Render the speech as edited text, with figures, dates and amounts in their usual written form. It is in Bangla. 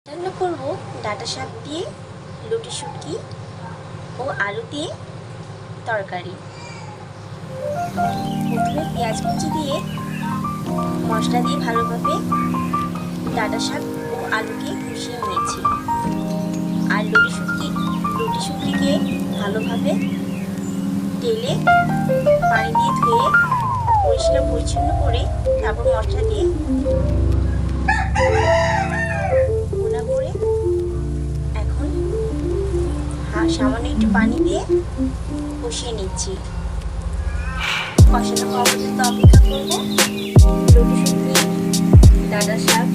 রান্না করব ডাঁটা শাক দিয়ে লুটি শুটকি ও আলু দিয়ে তরকারি। প্রথমে পেঁয়াজ কুচি দিয়ে মশলা দিয়ে ভালোভাবে ডাঁটা শাক ও আলুকে কষিয়ে নিয়েছি। আর লুটি শুটকিকে ভালোভাবে তেলে পানি দিয়ে ধুয়ে পরিষ্কার পরিচ্ছন্ন করে তারপর মশলা দিয়ে গুঁড়া করে এখন সামান্য একটু পানি দিয়ে কষিয়ে নিচ্ছি। কষানো হওয়া পর্যন্ত অপেক্ষা করবো। লুটি শুটকি, ডাঁটা শাক